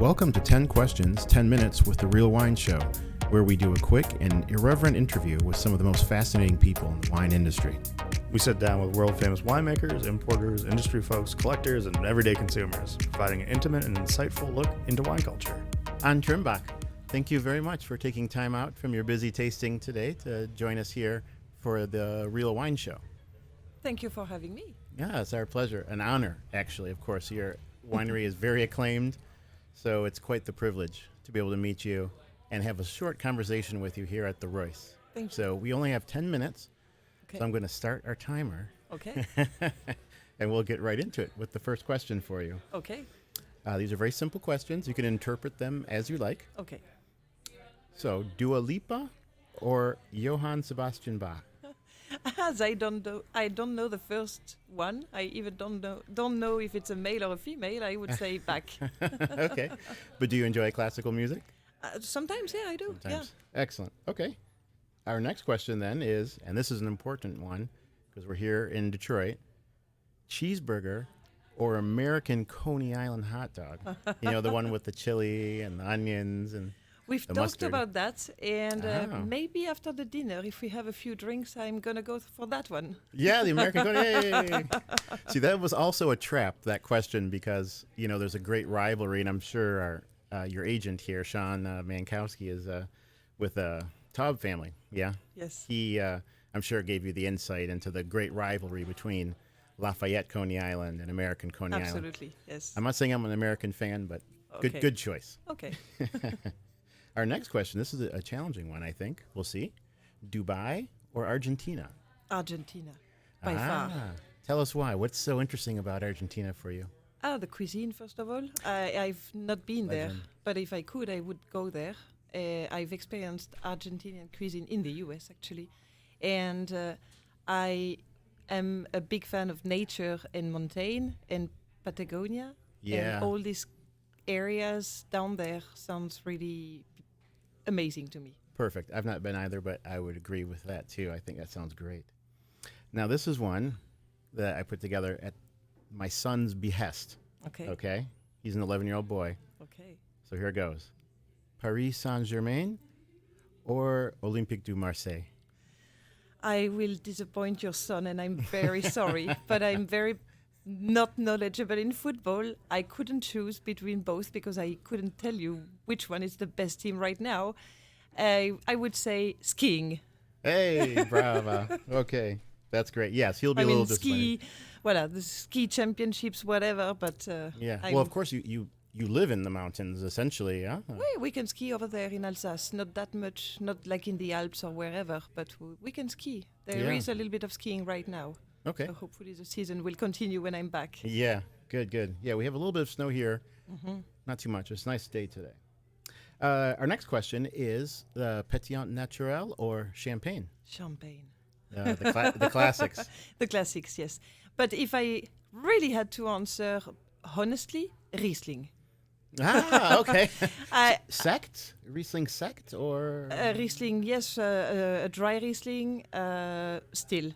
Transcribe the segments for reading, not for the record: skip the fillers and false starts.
Welcome to 10 Questions, 10 Minutes with The Real Wine Show, where we do a quick and irreverent interview with some of the most fascinating people in the wine industry. We sit down with world-famous winemakers, importers, industry folks, collectors, and everyday consumers, providing an intimate and insightful look into wine culture. Anne Trimbach, thank you very much for taking time out from your busy tasting today to join us here for The Real Wine Show. Thank you for having me. Yeah, it's our pleasure. An honor, actually. Of course, your winery is very acclaimed, so it's quite the privilege to be able to meet you and have a short conversation with you here at the Royce. Thank you. So we only have 10 minutes, Okay. so I'm going to start our timer. Okay. And we'll get right into it with the first question for you. Okay. These are very simple questions. You can interpret them as you like. Okay. So, Dua Lipa or Johann Sebastian Bach? As I don't know the first one. I even don't know if it's a male or a female. I would say back. Okay. But do you enjoy classical music? Sometimes, yeah, I do. Sometimes. Excellent. Okay. Our next question then is, and this is an important one because we're here in Detroit, cheeseburger or American Coney Island hot dog? You know, the one with the chili and the onions and We've the talked mustard. about that, and Oh. maybe after the dinner, if we have a few drinks, I'm gonna go for that one. Yeah, the American Coney. Hey! See, that was also a trap, that question, because, you know, there's a great rivalry, and I'm sure your agent here, Sean Mankowski, is with the Taub family. Yeah? Yes. He, I'm sure, gave you the insight into the great rivalry between Lafayette Coney Island and American Coney Island. Absolutely. Yes. I'm not saying I'm an American fan, but Okay. good choice. Okay. Our next question, this is a challenging one, I think. We'll see. Dubai or Argentina? Argentina, by far. Tell us why. What's so interesting about Argentina for you? The cuisine, first of all. I've not been there, Legend. but if I could, I would go there. I've experienced Argentinian cuisine in the US, actually. And I am a big fan of nature and mountain and Patagonia. Yeah. And all these areas down there sounds really amazing to me. Perfect. I've not been either, but I would agree with that too. I think that sounds great. Now, this is one that I put together at my son's behest. Okay. Okay? He's an 11-year-old boy. Okay. So here goes. Paris Saint-Germain or Olympique du Marseille? I will disappoint your son, and I'm very sorry, but I'm very not knowledgeable in football. I couldn't choose between both because I couldn't tell you which one is the best team right now. I would say skiing. Hey, bravo. Okay. That's great. Yes, he'll be a little disappointed. The ski championships, whatever, but Yeah. Well, of course, you live in the mountains, essentially, yeah? we can ski over there in Alsace. Not that much, not like in the Alps or wherever, but we can ski. There is Yeah. a little bit of skiing right now. Okay. So hopefully the season will continue when I'm back. Yeah, good. Yeah, we have a little bit of snow here. Not too much. It's a nice day today. Our next question is Pétillant Naturel or Champagne? Champagne. The classics. The classics, yes. But if I really had to answer honestly, Riesling. Okay. I- Sect? Riesling sect or? Riesling, yes, a dry Riesling, still,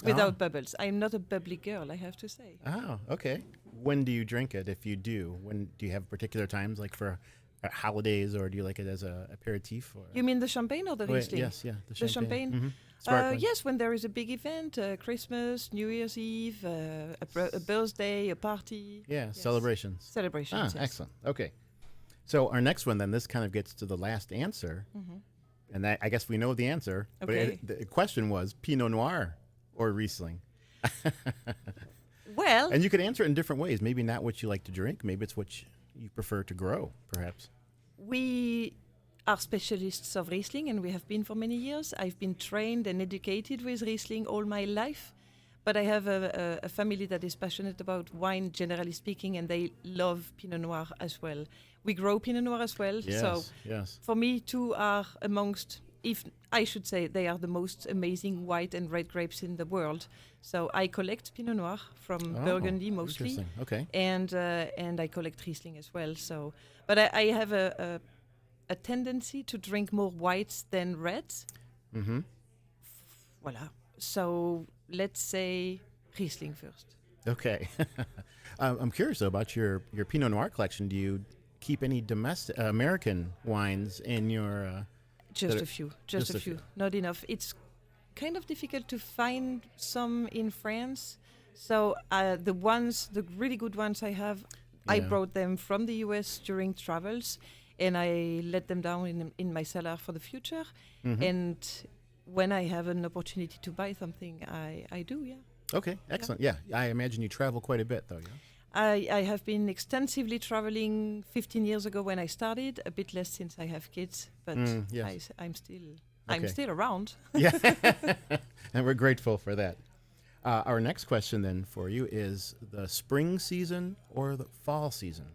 without bubbles. I'm not a bubbly girl, I have to say. Oh, okay. When do you drink it, if you do? When do you have particular times, like for holidays, or do you like it as a aperitif? Or? You mean the champagne or the Riesling? Yes, yeah. The champagne? Mhm. Sparkling. Yes, when there is a big event, Christmas, New Year's Eve, a birthday, a party. Yeah, Yes. celebrations. Celebrations, yes. Excellent. Okay. So our next one, then, this kind of gets to the last answer. And I guess we know the answer. Okay. But the question was Pinot Noir or Riesling. Well, And you could answer it in different ways. Maybe not what you like to drink. Maybe it's what you prefer to grow, perhaps. we are specialists of Riesling, and we have been for many years. I've been trained and educated with Riesling all my life, but I have a family that is passionate about wine, generally speaking, and they love Pinot Noir as well. We grow Pinot Noir as well, so Yes. for me, two are amongst, if I should say, they are the most amazing white and red grapes in the world. So I collect Pinot Noir from Burgundy mostly, Interesting. Okay. and I collect Riesling as well. So, but I have a tendency to drink more whites than reds. Mm-hmm. Voilà. So let's say Riesling first. Okay. I'm curious though about your Pinot Noir collection. Do you keep any domestic American wines in your? Just that a are- few, just a few, not enough. It's kind of difficult to find some in France. So the really good ones I have, I Yeah. brought them from the US during travels, and I let them down in my cellar for the future. Mhm. And when I have an opportunity to buy something, I do, yeah. Okay, excellent. Yeah, I imagine you travel quite a bit, though. Yeah. I have been extensively traveling 15 years ago when I started, a bit less since I have kids, but Yes. I'm still Okay. I'm still around. Yeah, and we're grateful for that. Our next question then for you is the spring season or the fall season?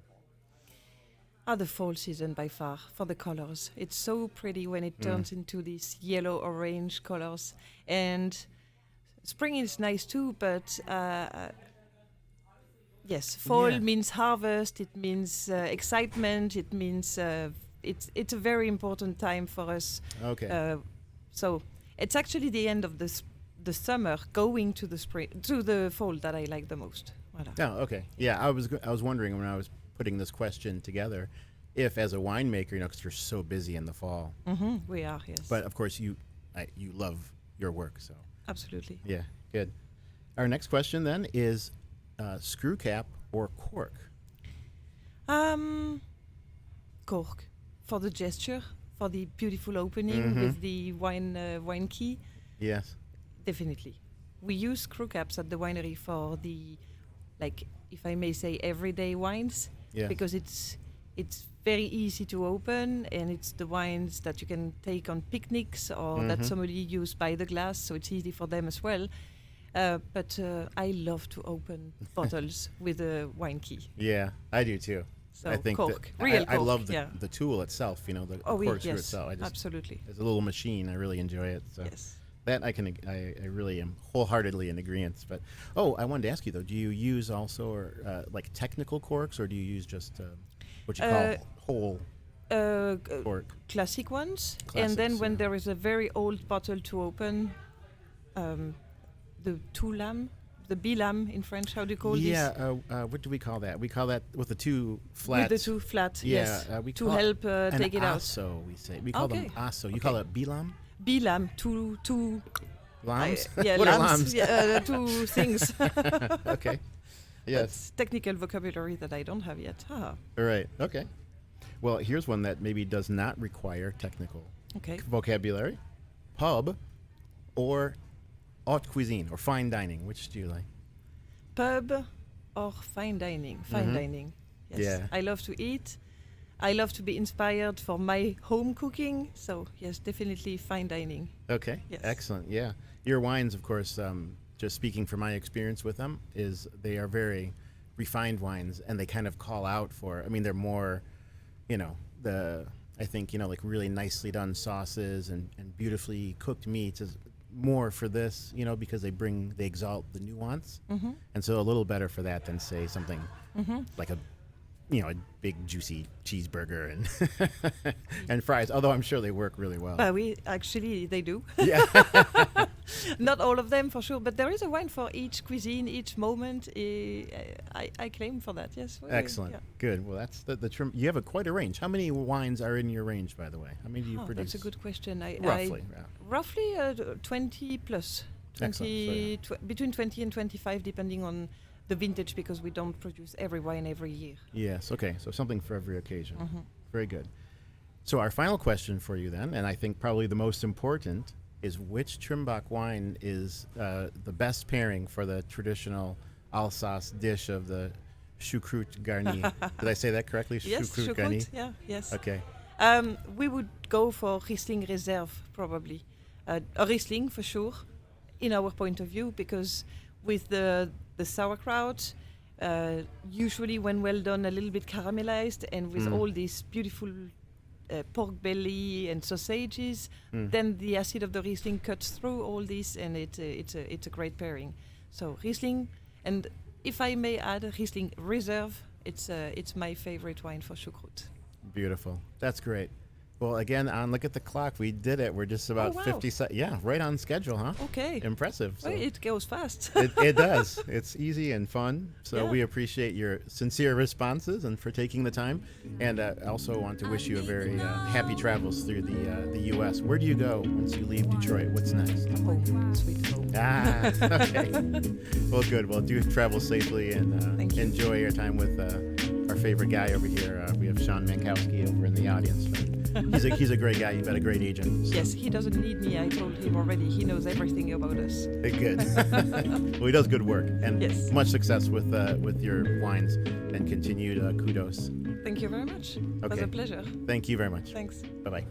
The fall season by far for the colors. It's so pretty when it turns into these yellow orange colors, and spring is nice too. But yes, fall Yeah. means harvest. It means excitement. It means it's a very important time for us. Okay. So it's actually the end of the summer, going to the spring, to the fall that I like the most. Voilà. Oh, okay. Yeah, I was wondering when I was putting this question together, if as a winemaker, because you're so busy in the fall, We are, yes. but of course you love your work, so Absolutely. yeah, good. Our next question then is screw cap or cork? Cork, for the gesture, for the beautiful opening with the wine key. Yes. Definitely. We use screw caps at the winery for the, like, if I may say, everyday wines, Yeah. because it's very easy to open, and it's the wines that you can take on picnics or that somebody use by the glass, so it's easy for them as well. But I love to open bottles with a wine key. Yeah, I do too. So I think cork, that real I cork, love yeah. the tool itself. The Oh, corkscrew yes, itself. absolutely. It's a little machine. I really enjoy it. So Yes. that I really am wholeheartedly in agreement. But I wanted to ask you though, do you use also like technical corks, or do you use just what you call whole cork? Classic ones, and Classics, then when yeah. there is a very old bottle to open, the two-lam, the bilam in French, how do you call this? Yeah, what do we call that? We call that with the two flats. With the two flat, Yeah, yes, we to call help an take it out. asso, we say. We call them Okay. asso. You Okay. call it bilam? Bilam, two Lambs? yeah, What are lambs, lambs? yeah, two things. Okay. Yes. That's technical vocabulary that I don't have yet. Right. Okay. Well, here's one that maybe does not require technical Okay. vocabulary. Pub or haute cuisine or fine dining. Which do you like? Pub or fine dining? Fine dining. Yes. Yeah. I love to eat. I love to be inspired for my home cooking. So yes, definitely fine dining. Okay. Yes. Excellent. Yeah. Your wines, of course, just speaking from my experience with them, is they are very refined wines, and they kind of call out for. I mean, they're more, I think like really nicely done sauces and beautifully cooked meats is more for this, because they exalt the nuance, and so a little better for that than say something like a big juicy cheeseburger and and fries. Although I'm sure they work really well. They do. Yeah. Not all of them for sure, but there is a wine for each cuisine, each moment. I claim for that. Yes. Excellent. Yeah. Good. Well, that's the trim. You have quite a range. How many wines are in your range, by the way? How many do you produce? That's a good question. Roughly. Roughly 20 plus. Between 20 and 25, depending on the vintage, because we don't produce every wine every year. Yes. Okay. So something for every occasion. Very good. So our final question for you then, and I think probably the most important, is which Trimbach wine is the best pairing for the traditional Alsace dish of the choucroute garni? Did I say that correctly? Yes, Choucroute garni. choucroute. Yeah. Yes. Okay. We would go for Riesling Reserve, probably. A Riesling for sure, in our point of view, because with the sauerkraut, usually when well done, a little bit caramelized, and with all these beautiful pork belly and sausages, then the acid of the Riesling cuts through all this, and it's a great pairing. So Riesling, and if I may add, Riesling Reserve, it's my favorite wine for choucroute. Beautiful. That's great. Well, again, look at the clock. We did it. We're just about wow. 50 seconds. Yeah, right on schedule, huh? Okay. Impressive. So Well, it goes fast. it does. It's easy and fun. So Yeah. we appreciate your sincere responses and for taking the time. And I also want to wish you a very happy travels through the U.S. Where do you go once you leave Detroit? What's next? Home, sweet home. Ah, okay. Well, good. Well, do travel safely and Thank you. enjoy your time with our favorite guy over here. We have Sean Mankowski over in the audience. He's a great guy. You've got a great agent. So. Yes, he doesn't need me. I told him already. He knows everything about us. Good. Well, he does good work, and Yes. much success with your wines, and continued kudos. Thank you very much. It was Okay. a pleasure. Thank you very much. Thanks. Bye bye.